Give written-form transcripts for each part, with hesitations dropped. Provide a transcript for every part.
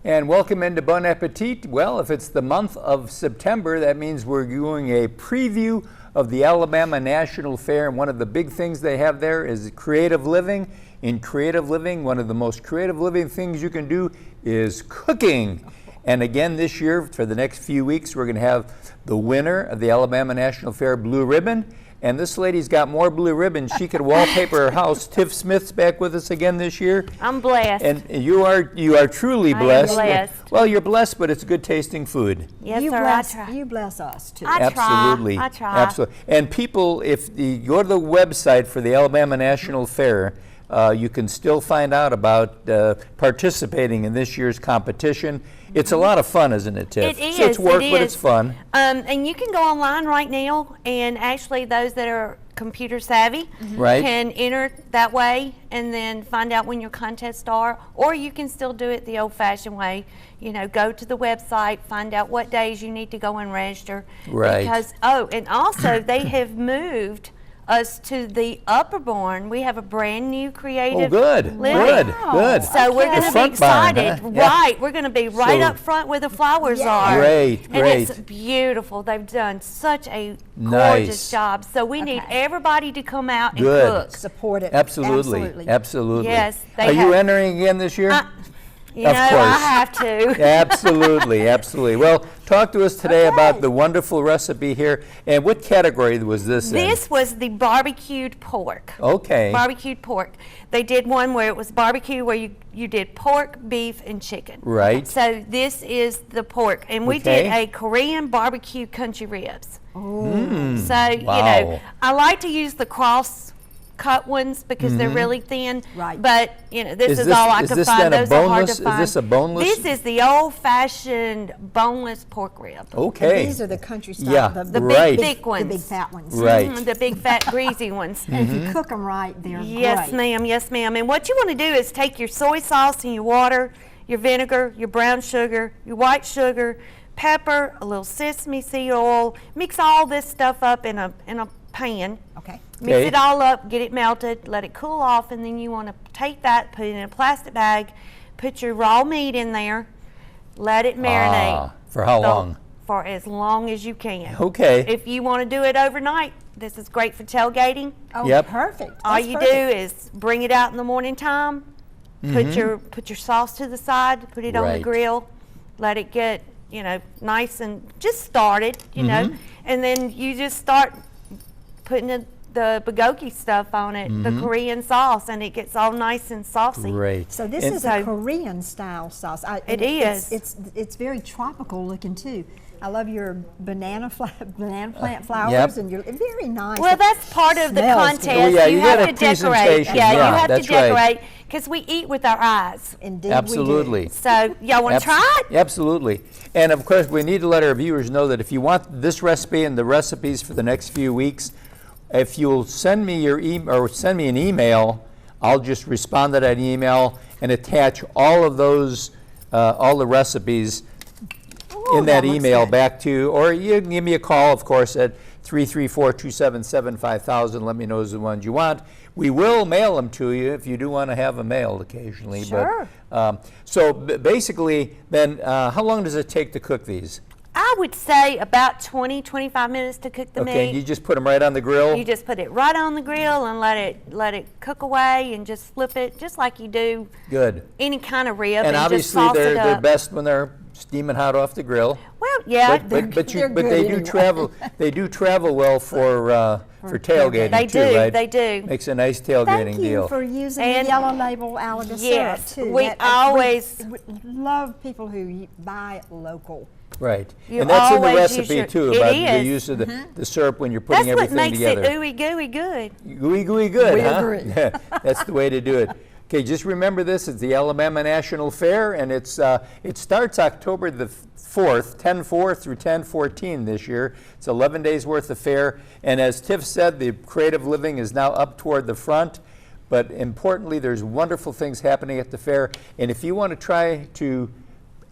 And welcome into Bon Appetit. Well, if it's the month of September, that means we're doing a preview of the Alabama National Fair. And one of the big things they have there is creative living. In creative living, one of the most creative living things you can do is cooking. And again, this year, for the next few weeks, we're going to have the winner of the Alabama National Fair blue ribbon. And this lady's got more blue ribbons. She could wallpaper her house. Tif Smith's back with us again this year. I'm blessed. And you are truly blessed. I am blessed. Well, you're blessed, but it's good tasting food. Yes, you sir, bless, I try. You bless us, too. Absolutely. I try. Absolutely. And people, if you go to the website for the Alabama National Fair, you can still find out about participating in this year's competition. It's a lot of fun, isn't it, Tiff? It is. So it's work, but it's fun. And you can go online right now, and actually those that are computer savvy Right. can enter that way and then find out when your contests are, or you can still do it the old-fashioned way. You know, go to the website, find out what days you need to go and register. Right. Because, and also they have moved us to the Upper Barn. We have a brand new creative Oh, good. living. Good. So we're going The to be front barn, excited. huh? Yeah. Right. We're going to be right So- up front where the flowers Yeah. are. Great, And great. it's beautiful. They've done such a Nice. gorgeous job. So we need Okay. everybody to come out and Good. cook. Support it. Absolutely. Absolutely. Yes, they Are you have- entering again this year? You Of know, course. I have to. Absolutely, absolutely. Well, talk to us today about the wonderful recipe here. And what category was this in? This was the barbecued pork. Okay. Barbecued pork. They did one where it was barbecue, where you did pork, beef, and chicken. Right. So this is the pork, and we Okay. did a Korean barbecue country ribs. So Wow. you know, I like to use the cross cut ones because they're really thin. Right. But you know, this Is is this- all I is could this find. then a Those are hard boneless- to is find. this a boneless? This is the old-fashioned boneless pork rib. Okay. And these are the country style. Yeah, The right. big thick ones. The big fat ones. Right. The big fat greasy ones. And if you cook them right, they're Yes, great. ma'am. Yes, ma'am. And what you want to do is take your soy sauce and your water, your vinegar, your brown sugar, your white sugar, pepper, a little sesame seed oil. Mix all this stuff up in a pan. Okay. Mix Okay. it all up, get it melted, let it cool off, and then you want to take that, put it in a plastic bag, put your raw meat in there, let it marinate. For how long? For as long as you can. Okay. If you want to do it overnight, this is great for tailgating. Oh, Yep. perfect. All That's you perfect. do is bring it out in the morning time, put your sauce to the side, put it on the Right. grill, let it get, you know, nice and just started, you know, and then you just start putting the bulgogi stuff on it, the Korean sauce, and it gets all nice and saucy. Great. So this And- is a Korean style sauce. It and is. It's very tropical looking too. I love your banana plant flowers, Yep. and you're very nice. Well, It that's part of the smells contest. good. Oh, yeah, you have got to a decorate. presentation. Yeah, Yeah, you have to that's right. decorate because we eat with our eyes. Indeed, Absolutely. we do. So y'all want to try it? Absolutely. And of course, we need to let our viewers know that if you want this recipe and the recipes for the next few weeks, if you'll send me your email or send me an email, I'll just respond to that email and attach all of those, all the recipes in that that looks email good. back to, or you can give me a call, of course, at 334-277-5000. Let me know the ones you want. We will mail them to you if you do want to have them mailed occasionally. Sure. But, so basically, then, how long does it take to cook these? I would say about 20, 25 minutes to cook the Okay, meat. you just put them right on the grill? You just put it right on the grill and let it cook away and just flip it just like you do Good. any kind of rib And just obviously, sauce they're it they're up. best when they're steaming hot off the grill. Well, yeah, But they're but good they do anyway. travel. They do travel well for tailgating They too, do, right? they do. Makes a nice tailgating Thank you deal. for using And- the yellow label Alaga Yes, syrup too. we always- we love people who buy local. Right, You and that's in the always use recipe your- too it about the is. use of the syrup when you're putting That's what everything makes together. it ooey gooey good. Gooey, gooey, good, We huh? agree. Yeah, that's the way to do it. Okay, just remember this: it's the Alabama National Fair, and it starts October the 4th, 10/4 through 10/14 this year. It's 11 days worth of fair, and as Tiff said, the creative living is now up toward the front. But importantly, there's wonderful things happening at the fair, and if you want to try to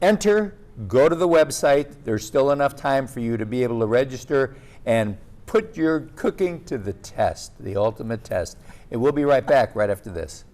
enter, go to the website. There's still enough time for you to be able to register and put your cooking to the test, the ultimate test. And we'll be right back right after this.